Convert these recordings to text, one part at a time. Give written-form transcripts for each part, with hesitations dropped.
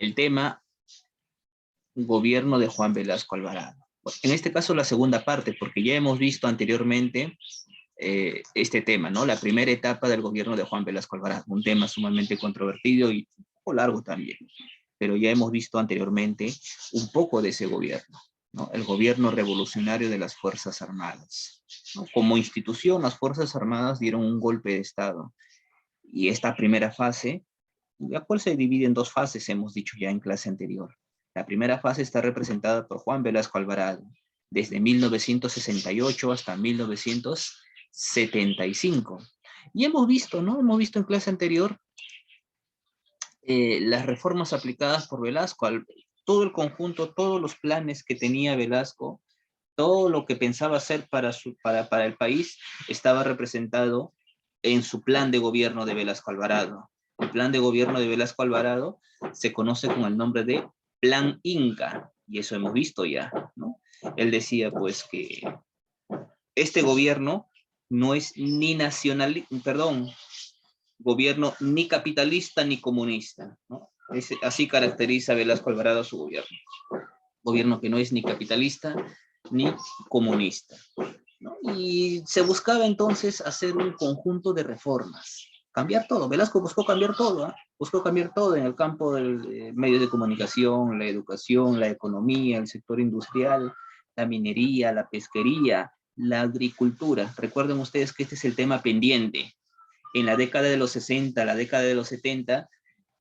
el tema gobierno de Juan Velasco Alvarado. En este caso la segunda parte, porque ya hemos visto anteriormente este tema, ¿no? La primera etapa del gobierno de Juan Velasco Alvarado, un tema sumamente controvertido y un poco largo también, pero ya hemos visto anteriormente un poco de ese gobierno, ¿no? El gobierno revolucionario de las Fuerzas Armadas, ¿no? Como institución, las Fuerzas Armadas dieron un golpe de Estado, y esta primera fase, la cual se divide en dos fases, hemos dicho ya en clase anterior. La primera fase está representada por Juan Velasco Alvarado, desde 1968 hasta 1975. Y hemos visto, ¿no? Hemos visto en clase anterior las reformas aplicadas por Velasco, todo el conjunto, todos los planes que tenía Velasco, todo lo que pensaba hacer para el país, estaba representado en su plan de gobierno de Velasco Alvarado. El plan de gobierno de Velasco Alvarado se conoce con el nombre de Plan Inca, y eso hemos visto ya, ¿no? Él decía, pues, que este gobierno no es ni gobierno ni capitalista ni comunista, ¿no? Así caracteriza Velasco Alvarado su gobierno. Gobierno que no es ni capitalista ni comunista, ¿no? Y se buscaba entonces hacer un conjunto de reformas, cambiar todo. Velasco buscó cambiar todo, ¿eh? Buscó cambiar todo en el campo del medio de comunicación, la educación, la economía, el sector industrial, la minería, la pesquería, la agricultura. Recuerden ustedes que este es el tema pendiente. En la década de los 60, la década de los 70,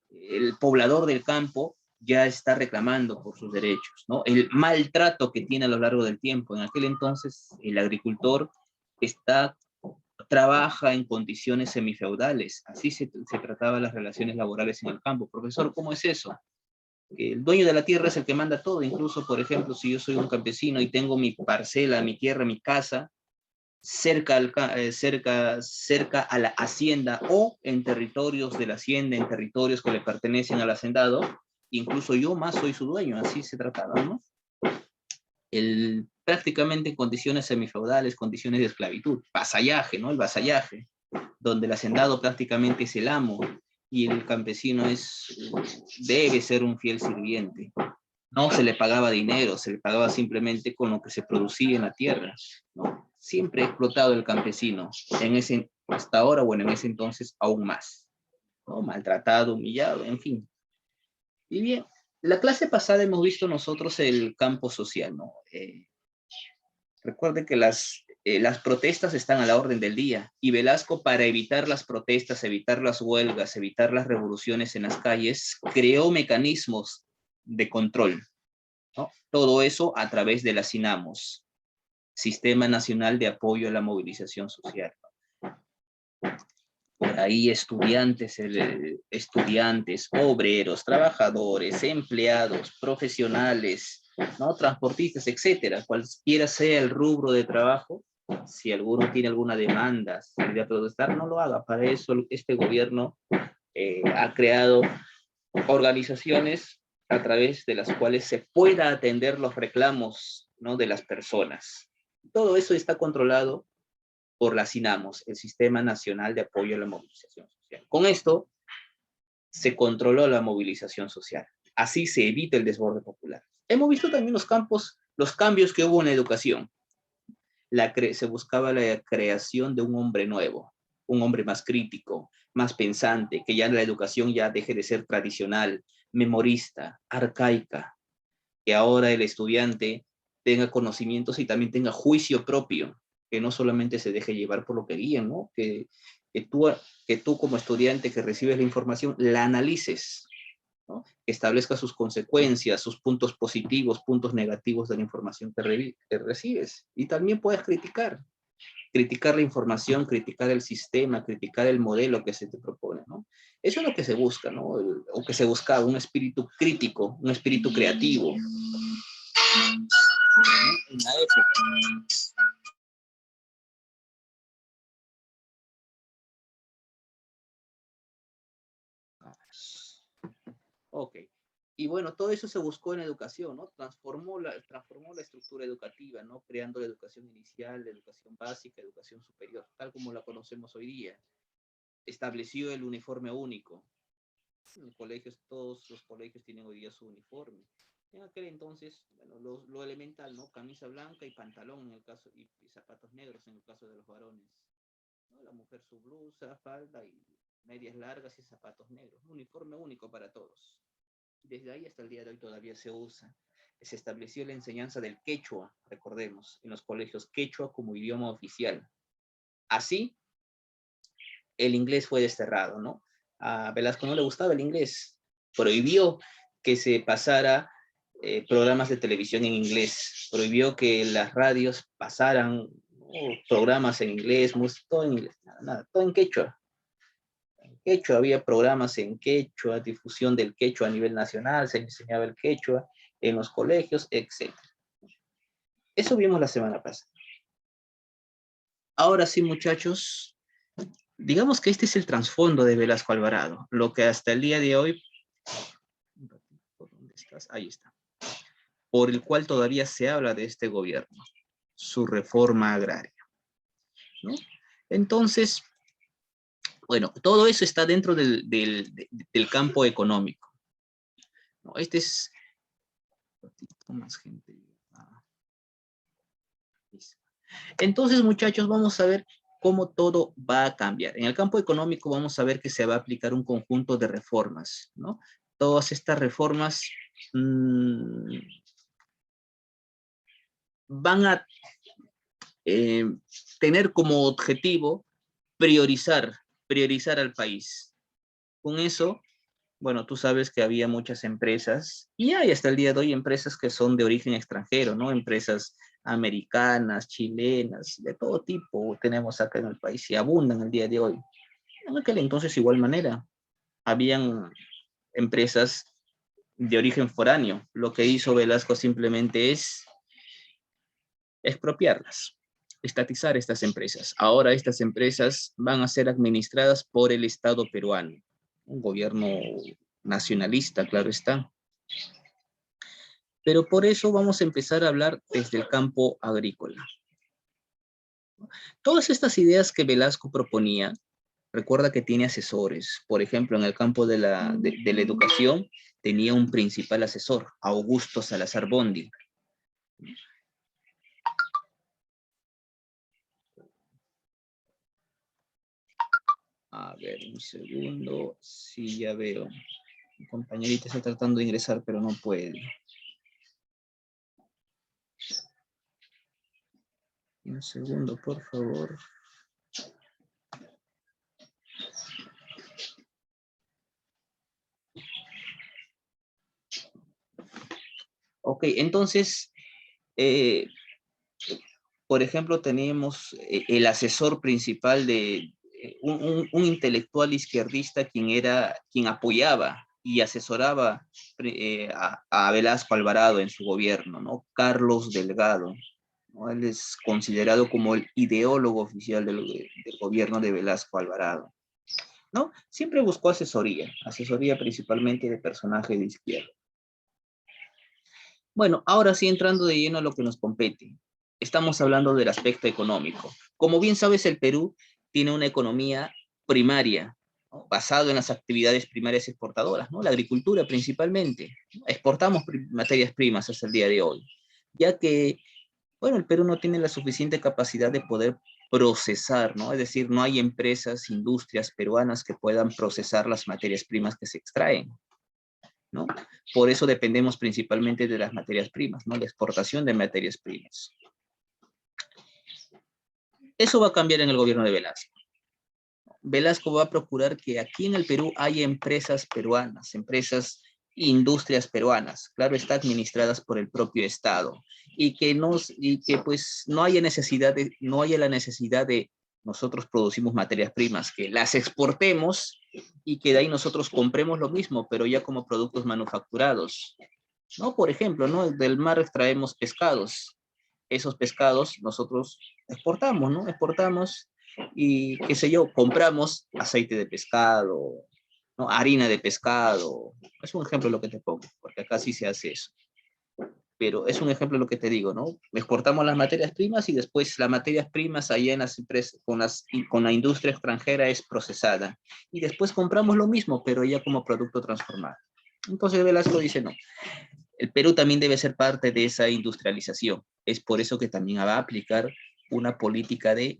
el poblador del campo ya está reclamando por sus derechos, ¿no? El maltrato que tiene a lo largo del tiempo. En aquel entonces, el agricultor trabaja en condiciones semifeudales. Así se trataban las relaciones laborales en el campo. Profesor, ¿cómo es eso? Que el dueño de la tierra es el que manda todo. Incluso, por ejemplo, si yo soy un campesino y tengo mi parcela, mi tierra, mi casa, cerca a la hacienda o en territorios de la hacienda, en territorios que le pertenecen al hacendado, incluso yo más soy su dueño, así se trataba, ¿no? Prácticamente en condiciones semifeudales, condiciones de esclavitud, vasallaje, ¿no? El vasallaje, donde el hacendado prácticamente es el amo y el campesino debe ser un fiel sirviente. No se le pagaba dinero, se le pagaba simplemente con lo que se producía en la tierra, ¿no? Siempre explotado el campesino, hasta ahora, bueno, en ese entonces aún más, ¿no? Maltratado, humillado, en fin. Y bien, la clase pasada hemos visto nosotros el campo social, ¿no? Recuerden que las protestas están a la orden del día, y Velasco, para evitar las protestas, evitar las huelgas, evitar las revoluciones en las calles, creó mecanismos de control, ¿no? Todo eso a través de la SINAMOS, Sistema Nacional de Apoyo a la Movilización Social. Por ahí estudiantes, obreros, trabajadores, empleados, profesionales, ¿no? Transportistas, etcétera, cualquiera sea el rubro de trabajo, si alguno tiene alguna demanda, si quiere protestar, no lo haga. Para eso este gobierno ha creado organizaciones a través de las cuales se pueda atender los reclamos, ¿no? De las personas. Todo eso está controlado por la SINAMOS, el Sistema Nacional de Apoyo a la Movilización Social. Con esto se controló la movilización social. Así se evita el desborde popular. Hemos visto también los cambios que hubo en la educación. Se buscaba la creación de un hombre nuevo, un hombre más crítico, más pensante, que ya la educación ya deje de ser tradicional, memorista, arcaica, que ahora el estudiante tenga conocimientos y también tenga juicio propio, que no solamente se deje llevar por lo que digan, ¿no? Que tú como estudiante que recibes la información, la analices, ¿no? Que establezca sus consecuencias, sus puntos positivos, puntos negativos de la información que recibes. Y también puedes criticar la información, criticar el sistema, criticar el modelo que se te propone, ¿no? Eso es lo que se busca, ¿no? O que se buscaba, un espíritu crítico, un espíritu creativo, ¿no? En la época. Ok. Y bueno, todo eso se buscó en la educación, ¿no? Transformó la estructura educativa, ¿no? Creando la educación inicial, la educación básica, educación superior, tal como la conocemos hoy día. Estableció el uniforme único, En los colegios, todos los colegios tienen hoy día su uniforme. En aquel entonces, bueno, lo elemental, ¿no? Camisa blanca y pantalón en el caso, y zapatos negros en el caso de los varones, ¿no? La mujer su blusa, falda y medias largas y zapatos negros. Un uniforme único para todos. Desde ahí hasta el día de hoy todavía se usa. Se estableció la enseñanza del quechua, recordemos, en los colegios, quechua como idioma oficial. Así, el inglés fue desterrado, ¿no? A Velasco no le gustaba el inglés, prohibió que se pasara programas de televisión en inglés, prohibió que las radios pasaran programas en inglés, música, todo en inglés, nada, todo en quechua. En quechua había programas en quechua, difusión del quechua a nivel nacional, se enseñaba el quechua en los colegios, etc. Eso vimos la semana pasada. Ahora sí, muchachos, digamos que este es el trasfondo de Velasco Alvarado, lo que hasta el día de hoy, ¿dónde estás? Ahí está, por el cual todavía se habla de este gobierno, su reforma agraria, ¿no? Entonces, bueno, todo eso está dentro del campo económico, ¿no? Este es, más gente. Entonces, muchachos, vamos a ver cómo todo va a cambiar. En el campo económico vamos a ver que se va a aplicar un conjunto de reformas, ¿no? Todas estas reformas van a tener como objetivo priorizar al país. Con eso, bueno, tú sabes que había muchas empresas, y hay hasta el día de hoy empresas que son de origen extranjero, ¿no? Empresas americanas, chilenas, de todo tipo tenemos acá en el país y abundan el día de hoy. En aquel entonces, igual manera, habían empresas de origen foráneo. Lo que hizo Velasco simplemente es expropiarlas, estatizar estas empresas. Ahora estas empresas van a ser administradas por el Estado peruano, un gobierno nacionalista, claro está. Pero por eso vamos a empezar a hablar desde el campo agrícola. Todas estas ideas que Velasco proponía, recuerda que tiene asesores. Por ejemplo, en el campo de la educación, tenía un principal asesor, Augusto Salazar Bondi. A ver, un segundo. Sí, ya veo. Mi compañerita está tratando de ingresar, pero no puede. Un segundo, por favor. Ok, entonces, por ejemplo, tenemos el asesor principal de un intelectual izquierdista quien apoyaba y asesoraba a Velasco Alvarado en su gobierno, ¿no? Carlos Delgado, ¿no? Él es considerado como el ideólogo oficial del gobierno de Velasco Alvarado, ¿no? Siempre buscó asesoría principalmente de personajes de izquierda. Bueno, ahora sí, entrando de lleno a lo que nos compete. Estamos hablando del aspecto económico. Como bien sabes, el Perú tiene una economía primaria, ¿no? Basado en las actividades primarias exportadoras, ¿no? La agricultura principalmente. Exportamos materias primas hasta el día de hoy, ya que, bueno, el Perú no tiene la suficiente capacidad de poder procesar, ¿no? Es decir, no hay empresas, industrias peruanas que puedan procesar las materias primas que se extraen, ¿no? Por eso dependemos principalmente de las materias primas, ¿no? La exportación de materias primas. Eso va a cambiar en el gobierno de Velasco. Velasco va a procurar que aquí en el Perú haya empresas peruanas, industrias peruanas, claro, está administradas por el propio Estado, y que pues no haya la necesidad de nosotros producimos materias primas, que las exportemos y que de ahí nosotros compremos lo mismo, pero ya como productos manufacturados, ¿no? Por ejemplo, ¿no? Del mar extraemos pescados. Esos pescados nosotros exportamos, ¿no? Exportamos y, qué sé yo, compramos aceite de pescado, ¿no? Harina de pescado. Es un ejemplo de lo que te pongo, porque acá sí se hace eso. pero es un ejemplo de lo que te digo, ¿no? Exportamos las materias primas y después las materias primas allá en las empresas, con la industria extranjera es procesada. Y después compramos lo mismo, pero ya como producto transformado. Entonces Velasco dice, no, el Perú también debe ser parte de esa industrialización. Es por eso que también va a aplicar una política de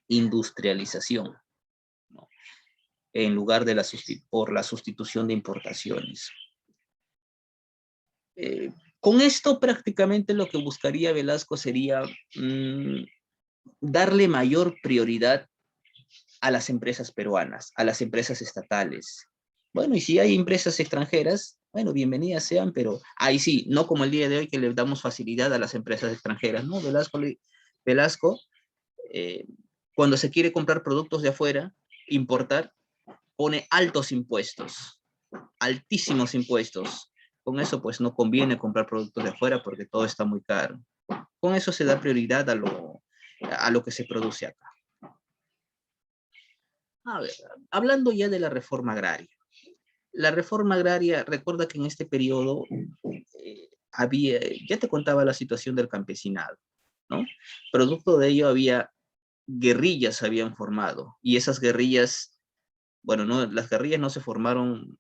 industrialización, ¿no? En lugar de por la sustitución de importaciones. Con esto prácticamente lo que buscaría Velasco sería darle mayor prioridad a las empresas peruanas, a las empresas estatales. Bueno, y si hay empresas extranjeras, bueno, bienvenidas sean, pero ahí sí, no como el día de hoy que le damos facilidad a las empresas extranjeras, ¿no? Velasco cuando se quiere comprar productos de afuera, importar, pone altos impuestos, altísimos impuestos. Con eso, pues, no conviene comprar productos de afuera porque todo está muy caro. Con eso se da prioridad a lo que se produce acá. A ver, hablando ya de la reforma agraria. La reforma agraria, recuerda que en este periodo había, ya te contaba la situación del campesinado, ¿no? Producto de ello había guerrillas se habían formado y esas guerrillas, bueno, no, las guerrillas no se formaron,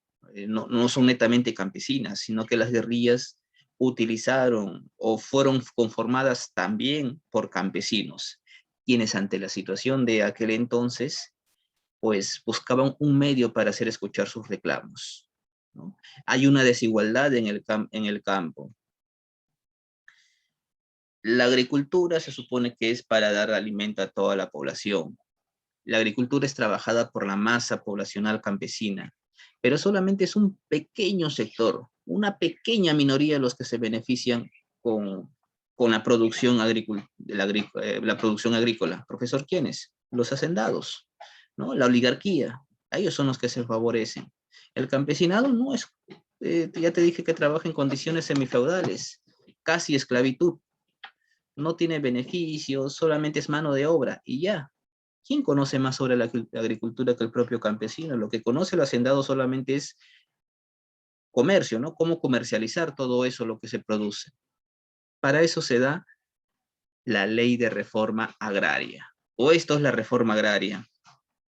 no son netamente campesinas, sino que las guerrillas utilizaron o fueron conformadas también por campesinos, quienes ante la situación de aquel entonces pues buscaban un medio para hacer escuchar sus reclamos, ¿no? Hay una desigualdad en el campo. La agricultura se supone que es para dar alimento a toda la población. La agricultura es trabajada por la masa poblacional campesina, pero solamente es un pequeño sector, una pequeña minoría los que se benefician con la producción, la producción agrícola. Profesor, ¿quiénes? Los hacendados, ¿no? La oligarquía, ellos son los que se favorecen. El campesinado no es, ya te dije que trabaja en condiciones semifeudales, casi esclavitud, no tiene beneficios, solamente es mano de obra y ya. ¿Quién conoce más sobre la agricultura que el propio campesino? Lo que conoce el hacendado solamente es comercio, ¿no? Cómo comercializar todo eso, lo que se produce. Para eso se da la ley de reforma agraria. O esto es la reforma agraria.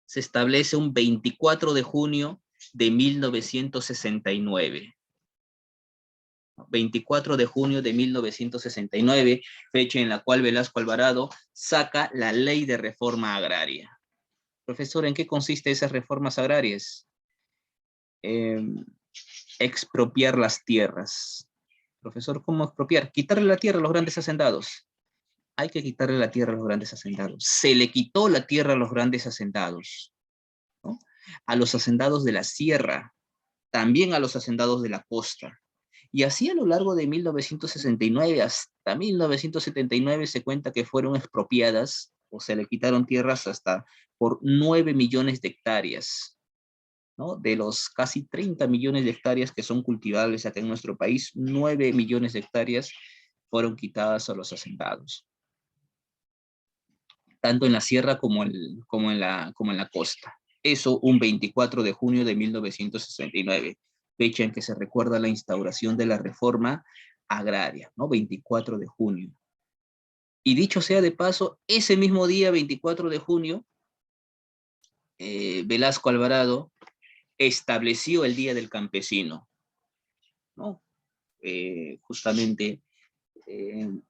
Se establece un 24 de junio de 1969. 24 de junio de 1969, fecha en la cual Velasco Alvarado saca la ley de reforma agraria. Profesor, ¿en qué consiste esas reformas agrarias? Expropiar las tierras. Profesor, ¿cómo expropiar? Quitarle la tierra a los grandes hacendados. Hay que quitarle la tierra a los grandes hacendados. Se le quitó la tierra a los grandes hacendados, ¿no? A los hacendados de la sierra, también a los hacendados de la costa. Y así a lo largo de 1969 hasta 1979 se cuenta que fueron expropiadas o se le quitaron tierras hasta por 9 millones de hectáreas, ¿no? De los casi 30 millones de hectáreas que son cultivables acá en nuestro país, 9 millones de hectáreas fueron quitadas a los hacendados, tanto en la sierra como en la costa. Eso un 24 de junio de 1969, fecha en que se recuerda la instauración de la reforma agraria, ¿no? 24 de junio. Y dicho sea de paso, ese mismo día, 24 de junio, Velasco Alvarado estableció el Día del Campesino, ¿no? Justamente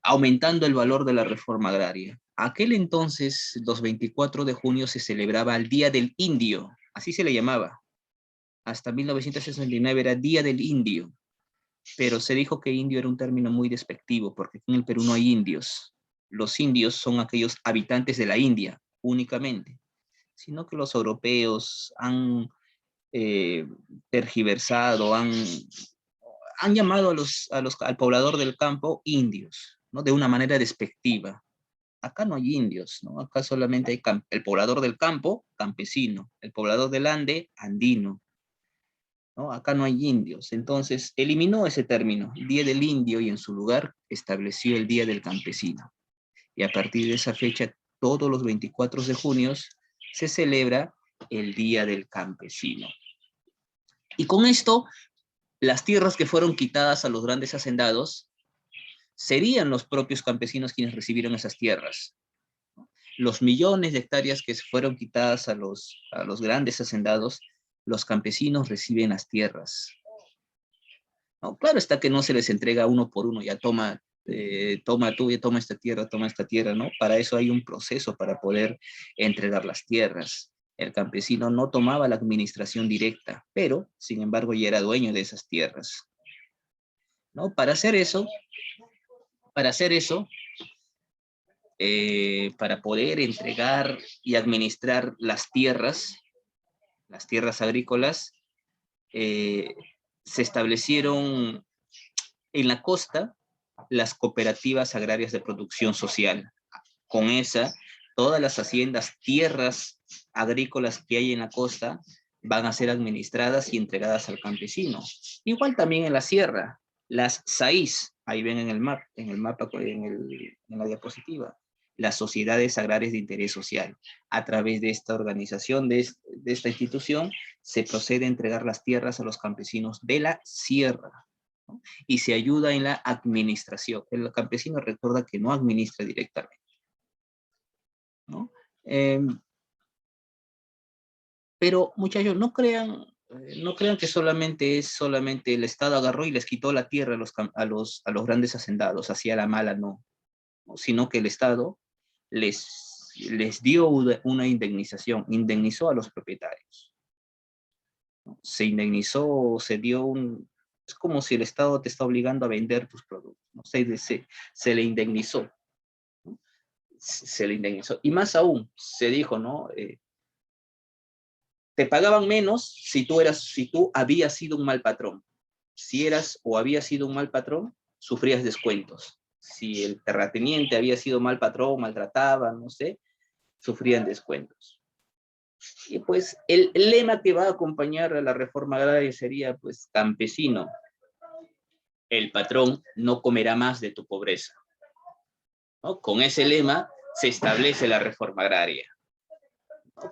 aumentando el valor de la reforma agraria. Aquel entonces, los 24 de junio, se celebraba el Día del Indio, así se le llamaba. Hasta 1969 era Día del Indio, pero se dijo que indio era un término muy despectivo, porque en el Perú no hay indios. Los indios son aquellos habitantes de la India, únicamente, sino que los europeos han tergiversado, han llamado al poblador del campo indios, ¿no? De una manera despectiva. Acá no hay indios, ¿no? Acá solamente hay el poblador del campo, campesino, el poblador del ande, andino, ¿no? Acá no hay indios. Entonces, eliminó ese término, Día del Indio, y en su lugar estableció el Día del Campesino. Y a partir de esa fecha, todos los 24 de junio se celebra el Día del Campesino. Y con esto, las tierras que fueron quitadas a los grandes hacendados serían los propios campesinos quienes recibieron esas tierras. Los millones de hectáreas que fueron quitadas a los grandes hacendados, los campesinos reciben las tierras. ¿No? Claro está que no se les entrega uno por uno, ya toma tú, ya toma esta tierra, ¿no? Para eso hay un proceso para poder entregar las tierras. El campesino no tomaba la administración directa, pero, sin embargo, ya era dueño de esas tierras, ¿no? Para hacer eso, para poder entregar y administrar las tierras agrícolas, se establecieron en la costa las cooperativas agrarias de producción social. Con esa, todas las haciendas, tierras agrícolas que hay en la costa van a ser administradas y entregadas al campesino. Igual también en la sierra, las SAIS, ahí ven en el mapa, en la diapositiva, las sociedades agrarias de interés social. A través de esta organización, de esta institución, se procede a entregar las tierras a los campesinos de la sierra, ¿no? Y se ayuda en la administración. El campesino recuerda que no administra directamente, ¿no? Pero muchachos, no crean que solamente el Estado agarró y les quitó la tierra a los grandes hacendados, hacía la mala, no, sino que el Estado les dio una indemnización, indemnizó a los propietarios, ¿no? Se indemnizó, es como si el Estado te está obligando a vender tus productos, ¿no? Se le indemnizó, ¿no? Se le indemnizó. Y más aún, se dijo, ¿no? Te pagaban menos si tú habías sido un mal patrón. Si eras o habías sido un mal patrón, sufrías descuentos. Si el terrateniente había sido mal patrón, maltrataba, no sé, sufrían descuentos. Y pues el lema que va a acompañar a la reforma agraria sería, pues, campesino, el patrón no comerá más de tu pobreza, ¿no? Con ese lema se establece la reforma agraria.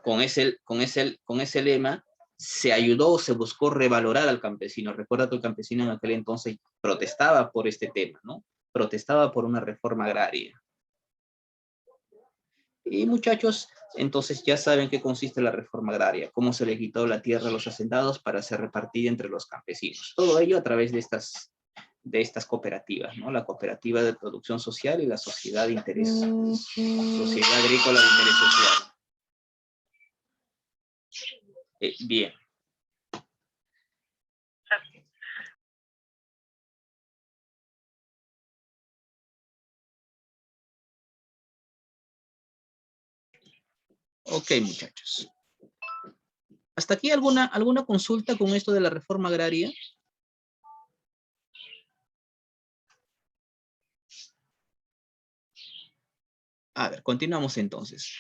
Con ese lema se ayudó, se buscó revalorar al campesino. Recuerda que el campesino en aquel entonces protestaba por este tema, ¿no? Protestaba por una reforma agraria. Y muchachos, entonces ya saben qué consiste la reforma agraria, cómo se le quitó la tierra a los hacendados para ser repartida entre los campesinos. Todo ello a través de estas cooperativas, ¿no? La cooperativa de producción social y la sociedad de interés, sociedad agrícola de interés social. Bien. Ok, muchachos. ¿Hasta aquí alguna consulta con esto de la reforma agraria? A ver, continuamos entonces.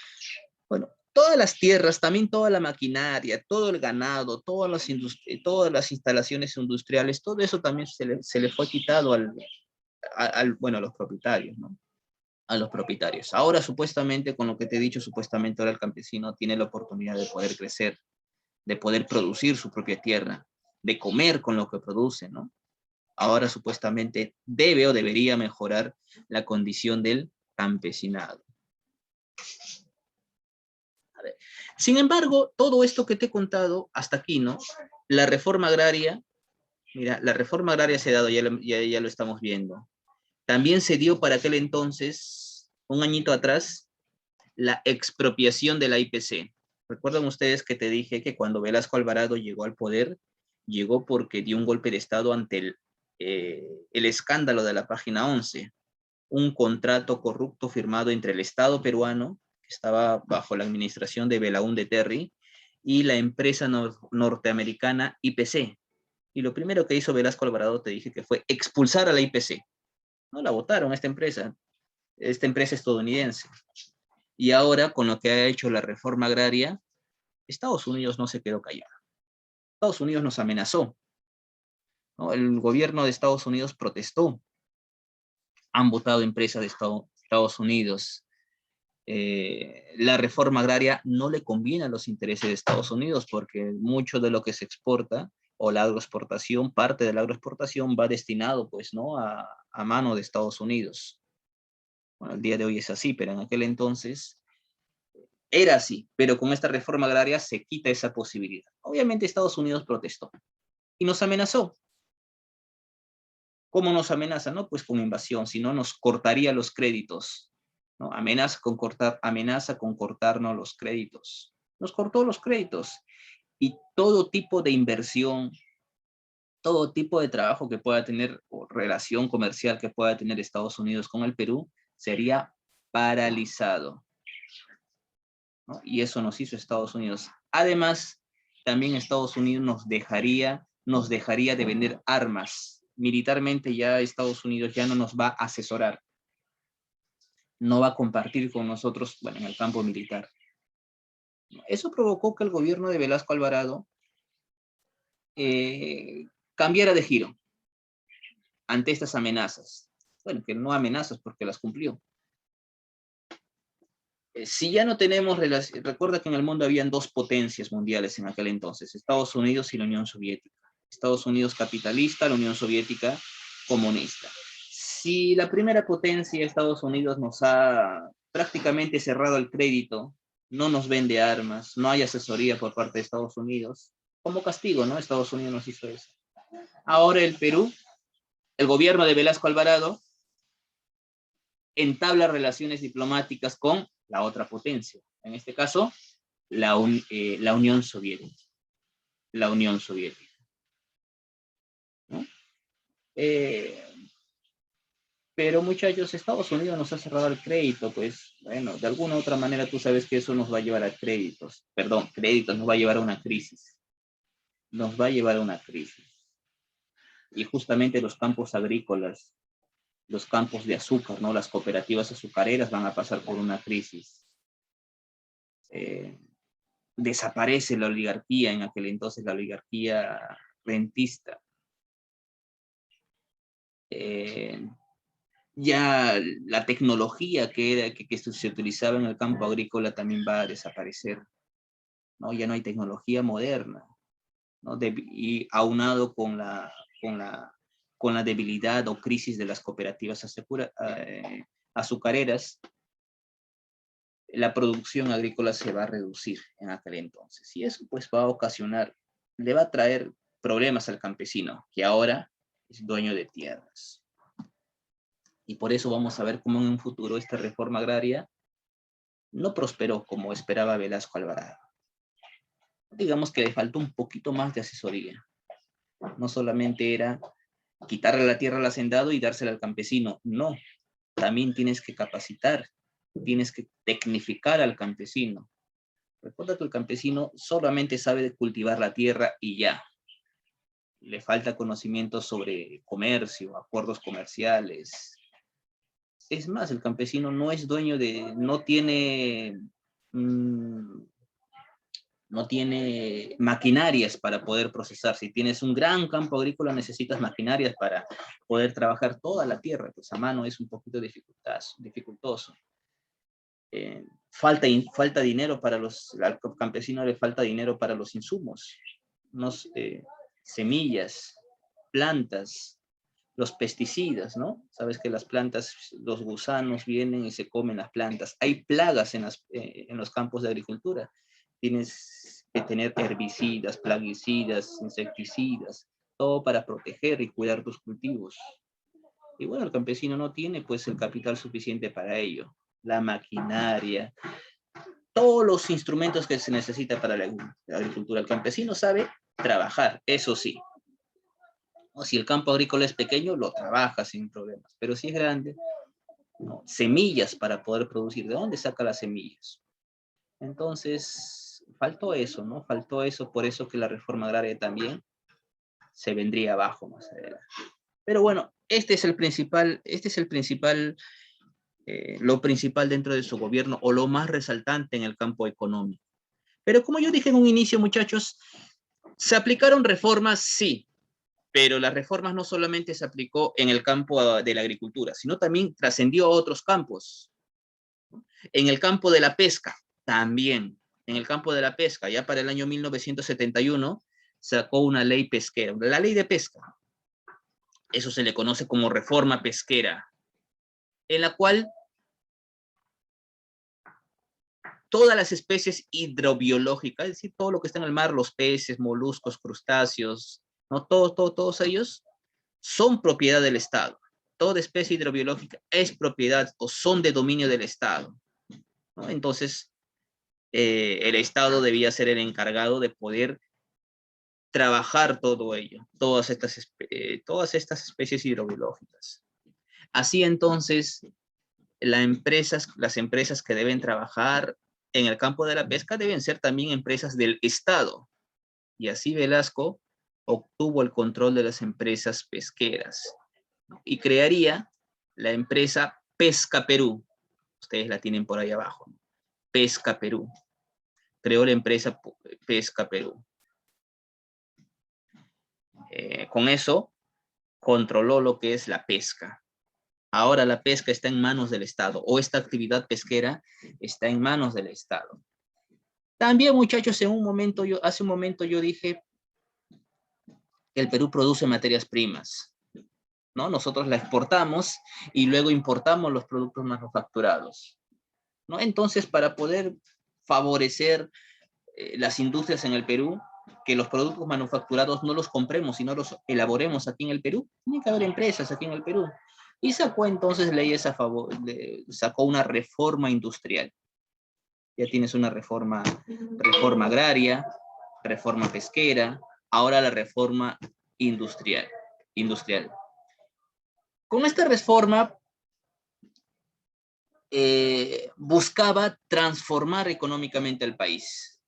Bueno, todas las tierras, también toda la maquinaria, todo el ganado, todas las instalaciones industriales, todo eso también se le fue quitado a los propietarios, ¿no? A los propietarios. Ahora, supuestamente, con lo que te he dicho, supuestamente ahora el campesino tiene la oportunidad de poder crecer, de poder producir su propia tierra, de comer con lo que produce, ¿no? Ahora supuestamente debe o debería mejorar la condición del campesinado. A ver. Sin embargo, todo esto que te he contado hasta aquí, ¿no? La reforma agraria, mira, la reforma agraria se ha dado, ya lo estamos viendo. También se dio para aquel entonces, un añito atrás, la expropiación de la IPC. ¿Recuerdan ustedes que te dije que cuando Velasco Alvarado llegó al poder, llegó porque dio un golpe de Estado ante el escándalo de la página 11, un contrato corrupto firmado entre el Estado peruano, que estaba bajo la administración de Belaúnde Terry, y la empresa norteamericana IPC. Y lo primero que hizo Velasco Alvarado, te dije que fue expulsar a la IPC. No la votaron esta empresa estadounidense. Y ahora, con lo que ha hecho la reforma agraria, Estados Unidos no se quedó callado. Estados Unidos nos amenazó, ¿no? El gobierno de Estados Unidos protestó. Han votado empresas de Estados Unidos. La reforma agraria no le conviene a los intereses de Estados Unidos porque mucho de lo que se exporta o la agroexportación, parte de la agroexportación va destinado, pues, ¿no? a a mano de Estados Unidos. Bueno, el día de hoy es así, pero en aquel entonces era así, pero con esta reforma agraria se quita esa posibilidad. Obviamente Estados Unidos protestó y nos amenazó. ¿Cómo nos amenaza? No, pues con invasión, si no nos cortaría los créditos, ¿no? Amenaza con cortarnos los créditos. Nos cortó los créditos y todo tipo de inversión, todo tipo de trabajo que pueda tener o relación comercial que pueda tener Estados Unidos con el Perú sería paralizado, ¿no? Y eso nos hizo Estados Unidos. Además, también Estados Unidos nos dejaría de vender armas. Militarmente ya Estados Unidos ya no nos va a asesorar, no va a compartir con nosotros, bueno, en el campo militar. Eso provocó que el gobierno de Velasco Alvarado cambiara de giro ante estas amenazas. Bueno, que no amenazas porque las cumplió. Si ya no tenemos relación, recuerda que en el mundo habían dos potencias mundiales en aquel entonces, Estados Unidos y la Unión Soviética. Estados Unidos capitalista, la Unión Soviética comunista. Si la primera potencia, Estados Unidos, nos ha prácticamente cerrado el crédito, no nos vende armas, no hay asesoría por parte de Estados Unidos, como castigo, ¿no? Estados Unidos nos hizo eso. Ahora el Perú, el gobierno de Velasco Alvarado, entabla relaciones diplomáticas con la otra potencia, en este caso, la Unión Soviética. La Unión Soviética, ¿no? Pero muchachos, Estados Unidos nos ha cerrado el crédito, pues, bueno, de alguna u otra manera tú sabes que eso nos va a llevar a créditos, nos va a llevar a una crisis. Nos va a llevar a una crisis. Y justamente los campos agrícolas, los campos de azúcar, ¿no? Las cooperativas azucareras van a pasar por una crisis. Desaparece la oligarquía, en aquel entonces la oligarquía rentista. Ya la tecnología que se utilizaba en el campo agrícola también va a desaparecer, ¿no? Ya no hay tecnología moderna, ¿no? Y aunado con la debilidad o crisis de las cooperativas azucareras, la producción agrícola se va a reducir en aquel entonces. Y eso pues va a ocasionar, le va a traer problemas al campesino, que ahora es dueño de tierras. Y por eso vamos a ver cómo en un futuro esta reforma agraria no prosperó como esperaba Velasco Alvarado. Digamos que le faltó un poquito más de asesoría. No solamente era quitarle la tierra al hacendado y dársela al campesino. No, también tienes que capacitar, tienes que tecnificar al campesino. Recuerda que el campesino solamente sabe cultivar la tierra y ya. Le falta conocimiento sobre comercio, acuerdos comerciales. Es más, el campesino no es dueño de, no tiene maquinarias para poder procesar. Si tienes un gran campo agrícola, necesitas maquinarias para poder trabajar toda la tierra, pues a mano es un poquito dificultoso. Falta dinero para al campesino le falta dinero para los insumos, semillas, plantas, los pesticidas, ¿no? Sabes que las plantas, los gusanos vienen y se comen las plantas. Hay plagas en los campos de agricultura. Tienes que tener herbicidas, plaguicidas, insecticidas, todo para proteger y cuidar tus cultivos. Y bueno, el campesino no tiene pues el capital suficiente para ello. La maquinaria, todos los instrumentos que se necesita para la agricultura. El campesino sabe trabajar, eso sí. O si el campo agrícola es pequeño, lo trabaja sin problemas. Pero si es grande, ¿no? Semillas para poder producir. ¿De dónde saca las semillas? Entonces, faltó eso, ¿no? Faltó eso, por eso que la reforma agraria también se vendría abajo más adelante. Pero bueno, lo principal dentro de su gobierno, o lo más resaltante en el campo económico. Pero como yo dije en un inicio, muchachos, ¿se aplicaron reformas? Sí, pero las reformas no solamente se aplicó en el campo de la agricultura, sino también trascendió a otros campos. En el campo de la pesca, también. En el campo de la pesca, ya para el año 1971, sacó una ley pesquera, la ley de pesca. Eso se le conoce como reforma pesquera, en la cual todas las especies hidrobiológicas, es decir, todo lo que está en el mar, los peces, moluscos, crustáceos, ¿no? Todos ellos son propiedad del Estado. Toda especie hidrobiológica es propiedad o son de dominio del Estado, ¿no? Entonces, el Estado debía ser el encargado de poder trabajar todo ello, todas estas especies hidrobiológicas. Así entonces, las empresas que deben trabajar en el campo de la pesca deben ser también empresas del Estado. Y así Velasco obtuvo el control de las empresas pesqueras, ¿no? Y crearía la empresa Pesca Perú. Ustedes la tienen por ahí abajo, ¿no? Pesca Perú. Creó la empresa Pesca Perú. Con eso controló lo que es la pesca. Ahora la pesca está en manos del Estado, o esta actividad pesquera está en manos del Estado. También, muchachos, hace un momento yo dije que el Perú produce materias primas, ¿no? Nosotros la exportamos y luego importamos los productos manufacturados, ¿no? Entonces, para poder favorecer las industrias en el Perú, que los productos manufacturados no los compremos, sino los elaboremos aquí en el Perú, tiene que haber empresas aquí en el Perú. Y sacó entonces leyes sacó una reforma industrial. Ya tienes una reforma agraria, reforma pesquera, ahora la reforma industrial. Con esta reforma buscaba transformar económicamente al país.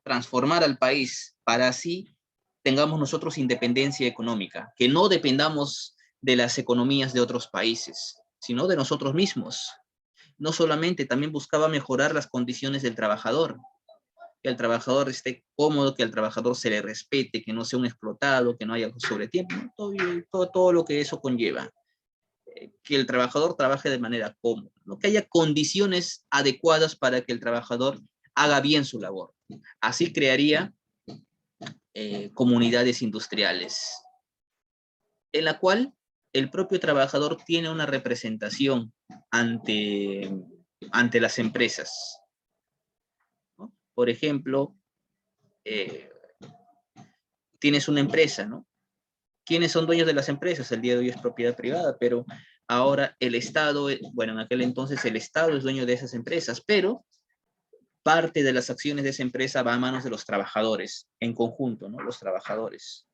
Transformar al país para así tengamos nosotros independencia económica, que no dependamos de las economías de otros países, sino de nosotros mismos. No solamente, también buscaba mejorar las condiciones del trabajador, que el trabajador esté cómodo, que al trabajador se le respete, que no sea un explotado, que no haya sobretiempo, todo lo que eso conlleva. Que el trabajador trabaje de manera cómoda, ¿no? Que haya condiciones adecuadas para que el trabajador haga bien su labor. Así crearía comunidades industriales, en la cual el propio trabajador tiene una representación ante las empresas, ¿no? Por ejemplo, tienes una empresa, ¿no? ¿Quiénes son dueños de las empresas? El día de hoy es propiedad privada, pero ahora el Estado, bueno, en aquel entonces el Estado es dueño de esas empresas, pero parte de las acciones de esa empresa va a manos de los trabajadores, en conjunto, ¿no? Los trabajadores.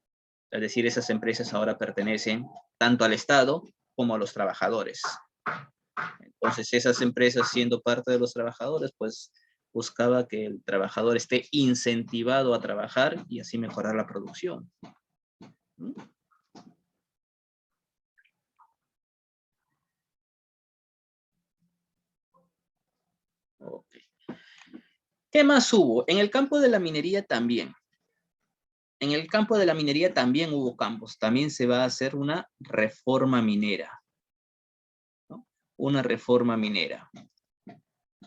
Es decir, esas empresas ahora pertenecen tanto al Estado como a los trabajadores. Entonces, esas empresas, siendo parte de los trabajadores, pues buscaba que el trabajador esté incentivado a trabajar y así mejorar la producción. ¿Mm? Okay. ¿Qué más hubo? En el campo de la minería también. En el campo de la minería también hubo campos. También se va a hacer una reforma minera, ¿no? Una reforma minera.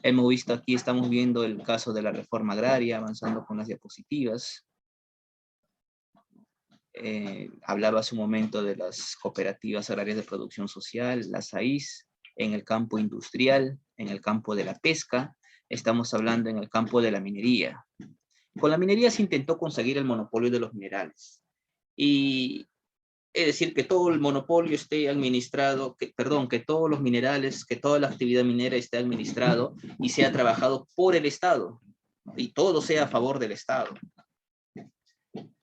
Hemos visto aquí, estamos viendo el caso de la reforma agraria, avanzando con las diapositivas. Hablaba hace un momento de las cooperativas agrarias de producción social, las AIS, en el campo industrial, en el campo de la pesca, estamos hablando en el campo de la minería. Con la minería se intentó conseguir el monopolio de los minerales. Y es decir, que todo el monopolio esté administrado, que todos los minerales, que toda la actividad minera esté administrado y sea trabajado por el Estado, y todo sea a favor del Estado,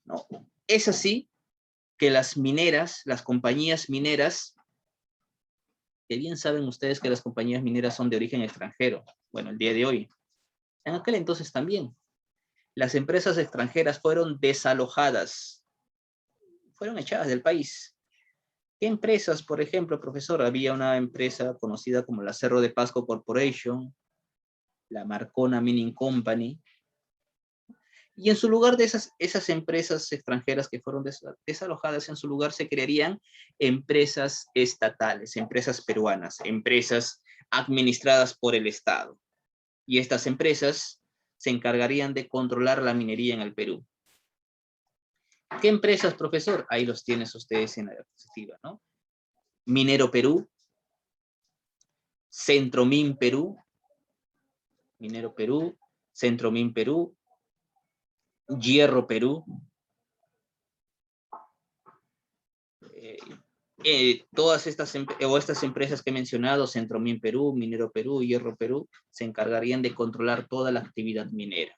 ¿no? Es así que las mineras, las compañías mineras, que bien saben ustedes que las compañías mineras son de origen extranjero, bueno, el día de hoy, en aquel entonces también, las empresas extranjeras fueron desalojadas, fueron echadas del país. ¿Qué empresas, por ejemplo, profesor? Había una empresa conocida como la Cerro de Pasco Corporation, la Marcona Mining Company, y en su lugar de esas empresas extranjeras que fueron desalojadas, en su lugar se crearían empresas estatales, empresas peruanas, empresas administradas por el Estado. Y estas empresas se encargarían de controlar la minería en el Perú. ¿Qué empresas, profesor? Ahí los tienes ustedes en la diapositiva, ¿no? Minero Perú, Centromin Perú, Minero Perú, Centromin Perú, Hierro Perú, todas estas empresas que he mencionado, Centromin Perú, Minero Perú, Hierro Perú, se encargarían de controlar toda la actividad minera.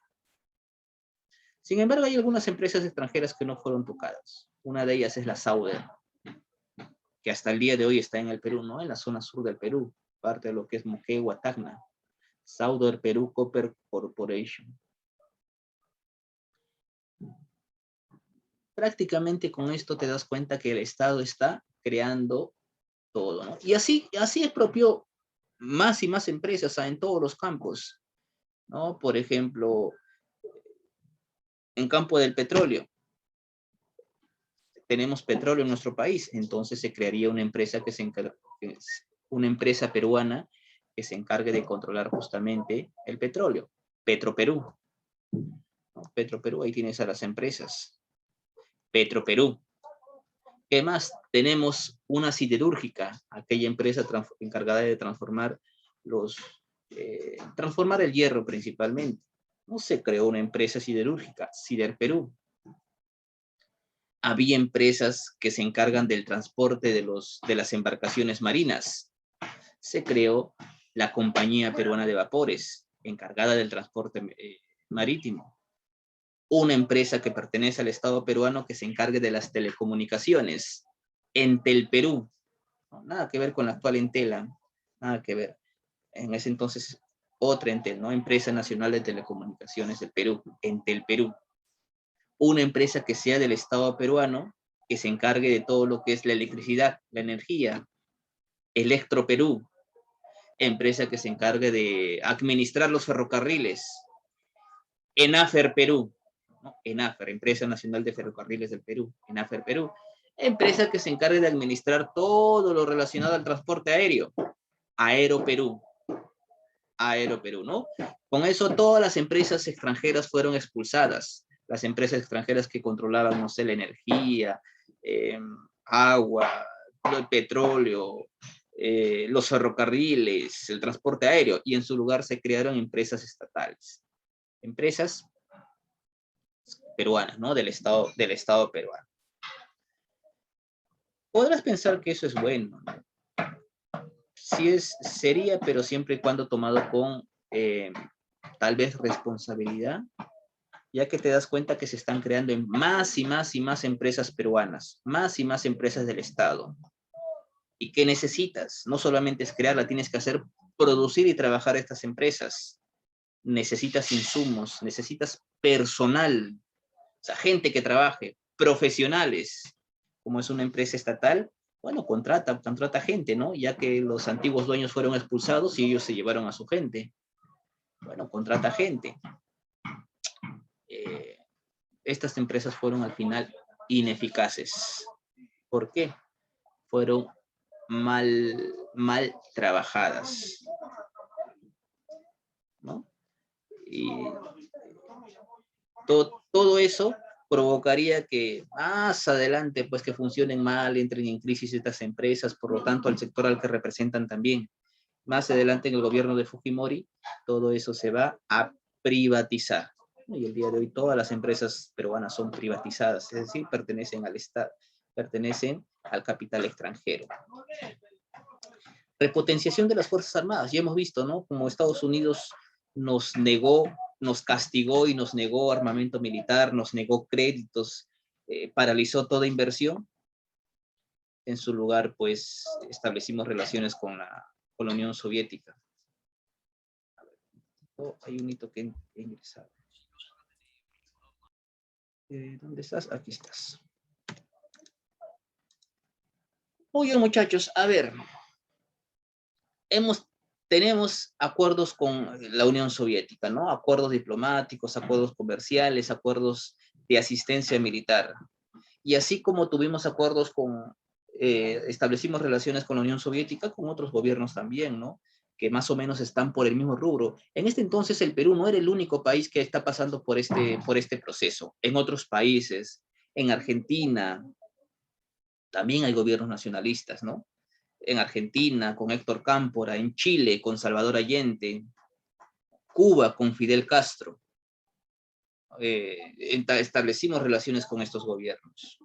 Sin embargo, hay algunas empresas extranjeras que no fueron tocadas. Una de ellas es la Sauder, que hasta el día de hoy está en el Perú, ¿no? En la zona sur del Perú, parte de lo que es Moquegua, Tacna. Sauder Perú Copper Corporation. Prácticamente con esto te das cuenta que el Estado está creando todo, ¿no? Y así expropió más y más empresas en todos los campos, ¿no? Por ejemplo, en campo del petróleo. Tenemos petróleo en nuestro país, entonces se crearía una empresa una empresa peruana que se encargue de controlar justamente el petróleo. Petroperú. ¿No? Petroperú, ahí tienes a las empresas. Petroperú. ¿Qué más? Tenemos una siderúrgica, aquella empresa encargada de transformar el hierro principalmente. No se creó una empresa siderúrgica, Siderperú. Había empresas que se encargan del transporte de las embarcaciones marinas. Se creó la Compañía Peruana de Vapores, encargada del transporte marítimo. Una empresa que pertenece al Estado peruano que se encargue de las telecomunicaciones, Entel Perú. No, nada que ver con la actual Entela, nada que ver. En ese entonces, otra Entel, ¿no? Empresa Nacional de Telecomunicaciones del Perú, Entel Perú. Una empresa que sea del Estado peruano, que se encargue de todo lo que es la electricidad, la energía, Electro Perú. Empresa que se encargue de administrar los ferrocarriles, ENAFER Perú, ¿no? ENAFER, Empresa Nacional de Ferrocarriles del Perú, ENAFER Perú. Empresa que se encargue de administrar todo lo relacionado al transporte aéreo, Aero Perú, ¿no? Con eso todas las empresas extranjeras fueron expulsadas. Las empresas extranjeras que controlaban, no sé, la energía, agua, el petróleo, los ferrocarriles, el transporte aéreo, y en su lugar se crearon empresas estatales. Empresas peruanas, ¿no? Del Estado peruano. Podrás pensar que eso es bueno, ¿no? Sí sería, pero siempre y cuando tomado con tal vez responsabilidad, ya que te das cuenta que se están creando más y más y más empresas peruanas, más y más empresas del Estado. ¿Y qué necesitas? No solamente es crearla, tienes que hacer producir y trabajar estas empresas. Necesitas insumos, necesitas personal, o sea, gente que trabaje, profesionales. Como es una empresa estatal, bueno, contrata gente, ¿no? Ya que los antiguos dueños fueron expulsados y ellos se llevaron a su gente. Bueno, contrata gente. Estas empresas fueron al final ineficaces. ¿Por qué? Fueron mal trabajadas, ¿no? Y todo eso provocaría que más adelante, pues que funcionen mal, entren en crisis estas empresas, por lo tanto al sector al que representan también. Más adelante en el gobierno de Fujimori, todo eso se va a privatizar. Y el día de hoy todas las empresas peruanas son privatizadas, es decir, pertenecen al Estado, pertenecen al capital extranjero. Repotenciación de las Fuerzas Armadas. Ya hemos visto, ¿no? Como Estados Unidos nos negó, nos castigó y nos negó armamento militar, nos negó créditos, paralizó toda inversión. En su lugar, pues, establecimos relaciones con la Unión Soviética. A ver, hay un hito que he ingresado. ¿Dónde estás? Aquí estás. Muy bien, muchachos. A ver, tenemos acuerdos con la Unión Soviética, ¿no? Acuerdos diplomáticos, acuerdos comerciales, acuerdos de asistencia militar. Y así como tuvimos acuerdos establecimos relaciones con la Unión Soviética, con otros gobiernos también, ¿no? Que más o menos están por el mismo rubro. En este entonces el Perú no era el único país que está pasando por este proceso. En otros países, En Argentina también hay gobiernos nacionalistas, ¿no? En Argentina con Héctor Cámpora, en Chile con Salvador Allende, Cuba con Fidel Castro. Establecimos relaciones con estos gobiernos.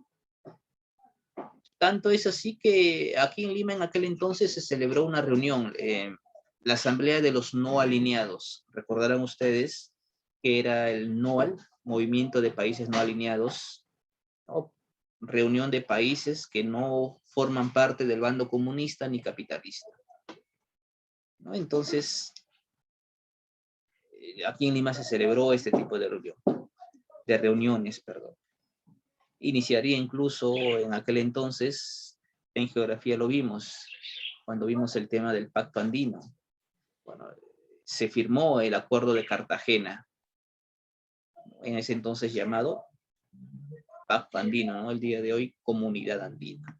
Tanto es así que aquí en Lima en aquel entonces se celebró una reunión, la Asamblea de los No Alineados. Recordarán ustedes que era el NOAL, Movimiento de Países No Alineados, ¿no? Reunión de países que no forman parte del bando comunista ni capitalista, ¿no? Entonces, aquí en Lima se celebró este tipo de reuniones, perdón. Iniciaría incluso en aquel entonces, en geografía lo vimos, cuando vimos el tema del Pacto Andino. Bueno, se firmó el Acuerdo de Cartagena, en ese entonces llamado Pacto Andino, ¿no? El día de hoy, Comunidad Andina.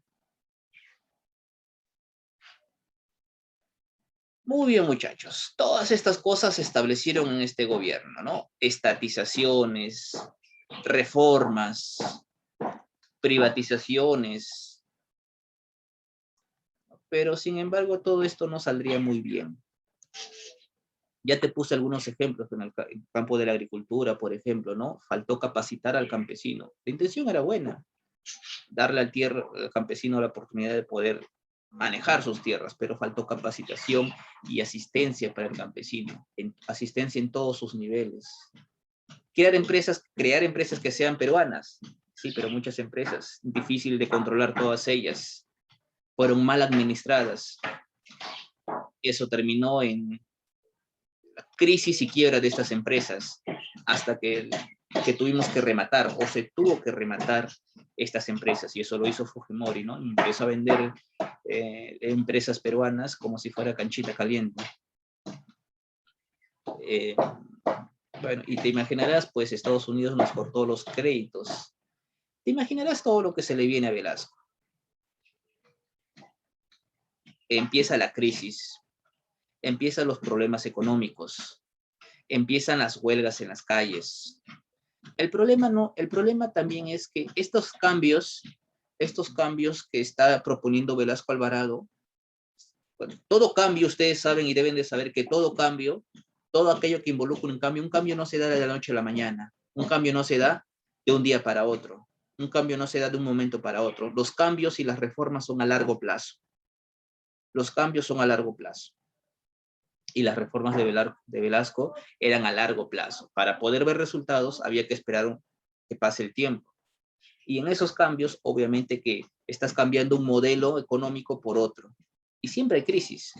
Muy bien, muchachos. Todas estas cosas se establecieron en este gobierno, ¿no? Estatizaciones, reformas, privatizaciones, pero sin embargo todo esto no saldría muy bien. Ya te puse algunos ejemplos en el campo de la agricultura, por ejemplo, ¿no? Faltó capacitar al campesino. La intención era buena, darle al campesino la oportunidad de poder manejar sus tierras, pero faltó capacitación y asistencia para el campesino, asistencia en todos sus niveles. Crear empresas que sean peruanas, sí, pero muchas empresas, difícil de controlar todas ellas, fueron mal administradas. Eso terminó en la crisis y quiebra de estas empresas, hasta que tuvimos que rematar, o se tuvo que rematar estas empresas, y eso lo hizo Fujimori, ¿no? Empezó a vender empresas peruanas como si fuera canchita caliente. Bueno, y te imaginarás, pues Estados Unidos nos cortó los créditos. Te imaginarás todo lo que se le viene a Velasco. Empieza la crisis, empiezan los problemas económicos, empiezan las huelgas en las calles. El problema también es que estos cambios que está proponiendo Velasco Alvarado, bueno, todo cambio, ustedes saben y deben de saber que todo cambio, todo aquello que involucra un cambio no se da de la noche a la mañana, un cambio no se da de un día para otro, un cambio no se da de un momento para otro. Los cambios y las reformas son a largo plazo. Los cambios son a largo plazo. Y las reformas de Velasco eran a largo plazo. Para poder ver resultados había que esperar que pase el tiempo. Y en esos cambios, obviamente que estás cambiando un modelo económico por otro. Y siempre hay crisis,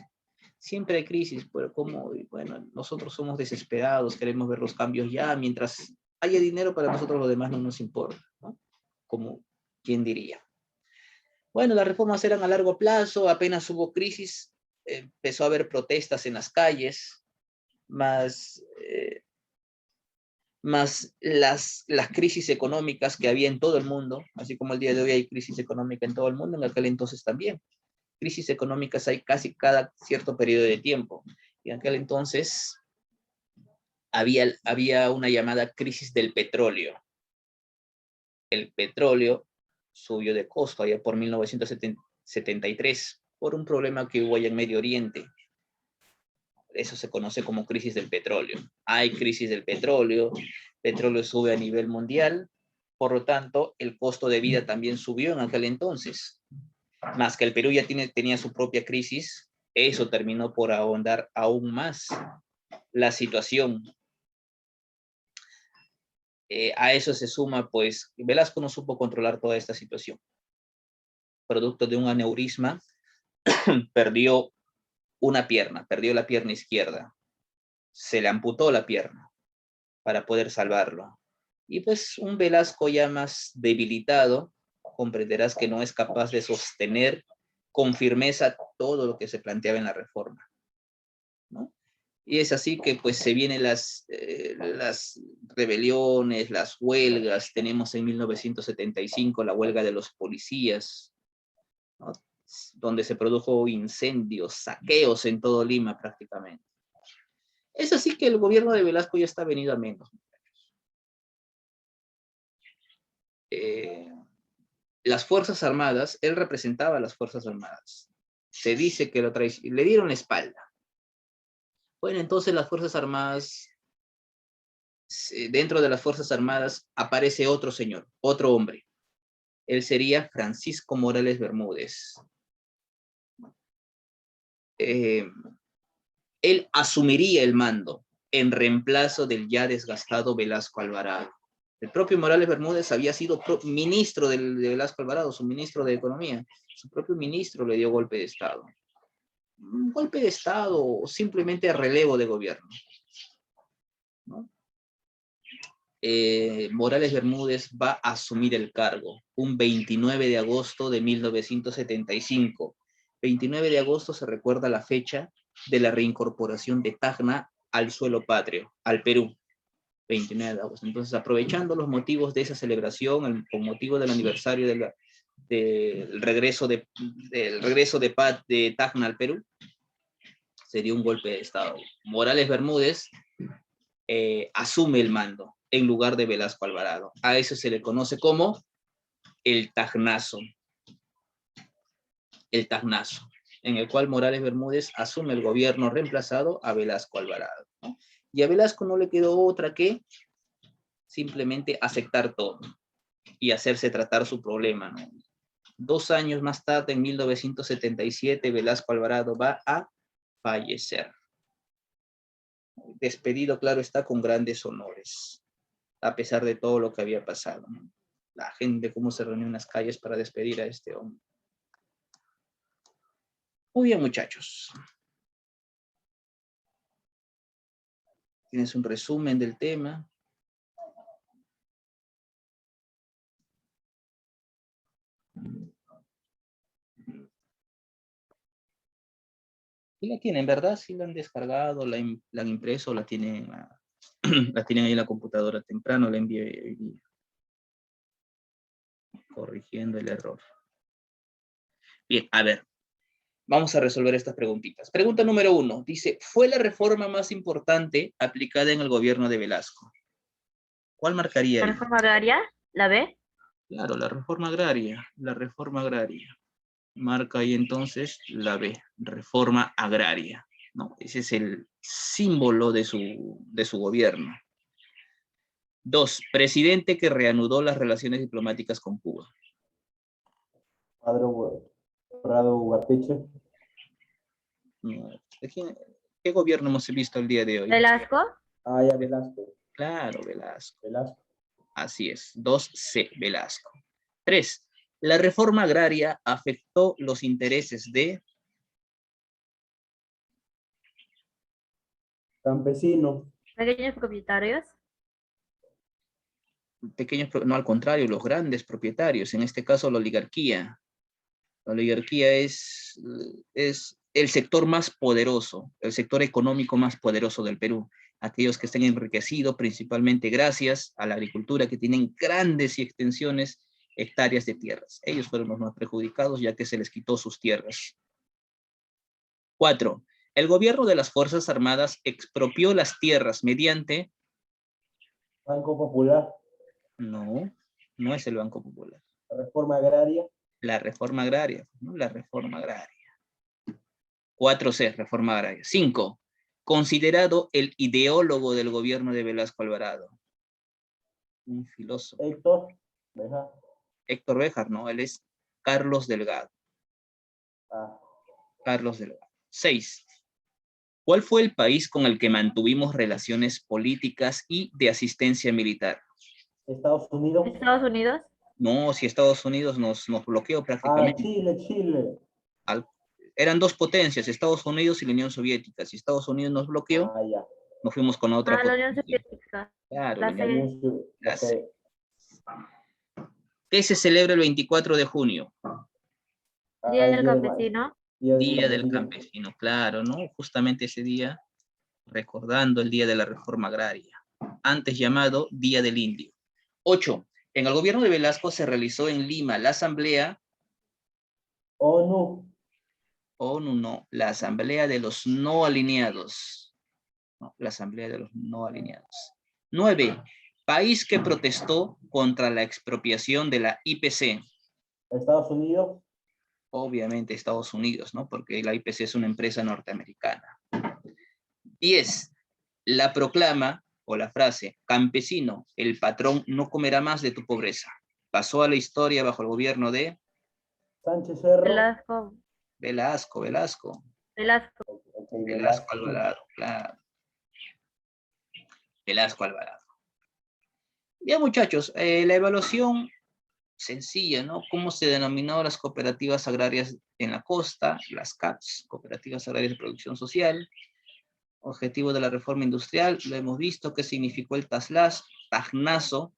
pero como, bueno, nosotros somos desesperados, queremos ver los cambios ya, mientras haya dinero para nosotros lo demás no nos importa, ¿no? Como quien diría. Bueno, las reformas eran a largo plazo, apenas hubo crisis, empezó a haber protestas en las calles, más las crisis económicas que había en todo el mundo, así como el día de hoy hay crisis económica en todo el mundo, en aquel entonces también. Crisis económicas hay casi cada cierto periodo de tiempo. Y en aquel entonces había una llamada crisis del petróleo. El petróleo subió de costo allá por 1973 por un problema que hubo allá en Medio Oriente. Eso se conoce como crisis del petróleo. Hay crisis del petróleo sube a nivel mundial, por lo tanto, el costo de vida también subió en aquel entonces. Más que el Perú ya tenía su propia crisis, eso terminó por ahondar aún más la situación. A eso se suma, pues, Velasco no supo controlar toda esta situación. Producto de un aneurisma, perdió una pierna, perdió la pierna izquierda. Se le amputó la pierna para poder salvarlo. Y pues un Velasco ya más debilitado, comprenderás que no es capaz de sostener con firmeza todo lo que se planteaba en la reforma, ¿no? Y es así que pues se vienen las rebeliones, las huelgas. Tenemos en 1975 la huelga de los policías, ¿no? Donde se produjo incendios, saqueos en todo Lima prácticamente. Es así que el gobierno de Velasco ya está venido a menos. las Fuerzas Armadas, él representaba a las Fuerzas Armadas. Se dice que le dieron la espalda. Bueno, entonces las Fuerzas Armadas, dentro de las Fuerzas Armadas aparece otro señor, otro hombre. Él sería Francisco Morales Bermúdez. Él asumiría el mando en reemplazo del ya desgastado Velasco Alvarado. El propio Morales Bermúdez había sido ministro de Velasco Alvarado, su ministro de Economía. Su propio ministro le dio golpe de Estado. Un golpe de Estado o simplemente relevo de gobierno, ¿no? Morales Bermúdez va a asumir el cargo un 29 de agosto de 1975. 29 de agosto se recuerda la fecha de la reincorporación de Tacna al suelo patrio, al Perú. 29 de agosto. Entonces, aprovechando los motivos de esa celebración, con motivo del aniversario del regreso de Tacna al Perú, se dio un golpe de Estado. Morales Bermúdez asume el mando en lugar de Velasco Alvarado. A eso se le conoce como el Tacnazo. El Tacnazo, en el cual Morales Bermúdez asume el gobierno reemplazado a Velasco Alvarado, ¿no? Y a Velasco no le quedó otra que simplemente aceptar todo y hacerse tratar su problema, ¿no? 2 años más tarde, en 1977, Velasco Alvarado va a fallecer. Despedido, claro está, con grandes honores, a pesar de todo lo que había pasado, ¿no? La gente cómo se reunió en las calles para despedir a este hombre. Muy bien, muchachos. Tienes un resumen del tema. Y la tienen, ¿verdad? Sí la han descargado, la han impreso, la tienen, la tienen ahí en la computadora temprano, la envié corrigiendo el error. Bien, a ver, vamos a resolver estas preguntitas. Pregunta número 1, dice, ¿fue la reforma más importante aplicada en el gobierno de Velasco? ¿Cuál marcaría ¿La ahí? reforma agraria? ¿La B? Claro, la reforma agraria, la reforma agraria. Marca ahí entonces la B, reforma agraria, ¿no? Ese es el símbolo de su gobierno. 2, presidente que reanudó las relaciones diplomáticas con Cuba. Prado Ugarteche. No, ¿qué gobierno hemos visto el día de hoy? ¿Velasco? Ah, ya, Velasco. Claro, Velasco. Velasco. Así es, 2C, Velasco. 3, la reforma agraria afectó los intereses de Campesino. ¿Pequeños propietarios? pequeños, no, al contrario, los grandes propietarios, en este caso la oligarquía. La oligarquía es el sector más poderoso, el sector económico más poderoso del Perú. Aquellos que están enriquecidos principalmente gracias a la agricultura, que tienen grandes y extensiones hectáreas de tierras. Ellos fueron los más perjudicados ya que se les quitó sus tierras. 4. El gobierno de las Fuerzas Armadas expropió las tierras mediante... Banco Popular. No, no es el Banco Popular. Reforma agraria. La reforma agraria, ¿no? La reforma agraria. 4C, reforma agraria. 5. Considerado el ideólogo del gobierno de Velasco Alvarado. Un filósofo. Héctor Bejar. Héctor Béjar, no, él es Carlos Delgado. Ah. Carlos Delgado. 6. ¿Cuál fue el país con el que mantuvimos relaciones políticas y de asistencia militar? Estados Unidos. ¿Estados Unidos? No, si Estados Unidos nos bloqueó Ah, prácticamente. Chile. Eran dos potencias, Estados Unidos y la Unión Soviética. Si Estados Unidos nos bloqueó, Ah, ya. nos fuimos con otra La Unión potencia. Soviética. Claro, La C. la C. ¿Qué se celebra el 24 de junio? Día del Campesino. Día del Campesino, claro, ¿no? Justamente ese día, recordando el Día de la Reforma Agraria, antes llamado Día del Indio. 8. En el gobierno de Velasco se realizó en Lima la asamblea... ONU. ONU no, la asamblea de los no alineados. No, la asamblea de los no alineados. 9. País que protestó contra la expropiación de la IPC. Estados Unidos. Obviamente Estados Unidos, ¿no? Porque la IPC es una empresa norteamericana. 10. La proclama o la frase, campesino, el patrón no comerá más de tu pobreza. Pasó a la historia bajo el gobierno de Sánchez Cerro. Velasco. Velasco. Velasco. Ok, Velasco Alvarado, claro. Velasco Alvarado. Bien, muchachos, la evaluación sencilla, ¿no? ¿Cómo se denominó las cooperativas agrarias en la costa? Las CAPS, Cooperativas Agrarias de Producción Social. Objetivo de la reforma industrial, lo hemos visto. ¿Qué significó el taznazo?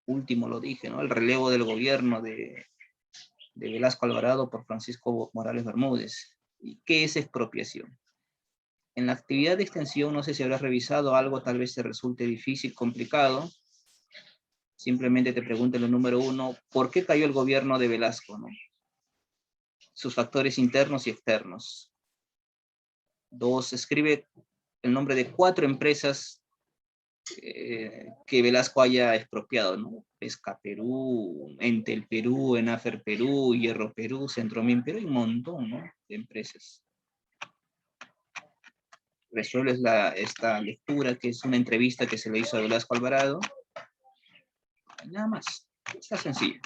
Último lo dije, ¿no? El relevo del gobierno de Velasco Alvarado por Francisco Morales Bermúdez. ¿Y qué es expropiación? En la actividad de extensión, no sé si habrás revisado algo, tal vez te resulte difícil, complicado. Simplemente te pregunto lo número 1, ¿por qué cayó el gobierno de Velasco, no? Sus factores internos y externos. 2, escribe el nombre de 4 empresas que Velasco haya expropiado, ¿no? Pesca Perú, Entel Perú, Enafer Perú, Hierro Perú, Centromin Perú, hay un montón, ¿no? De empresas. Resuelves esta lectura, que es una entrevista que se le hizo a Velasco Alvarado. Nada más, está sencillo.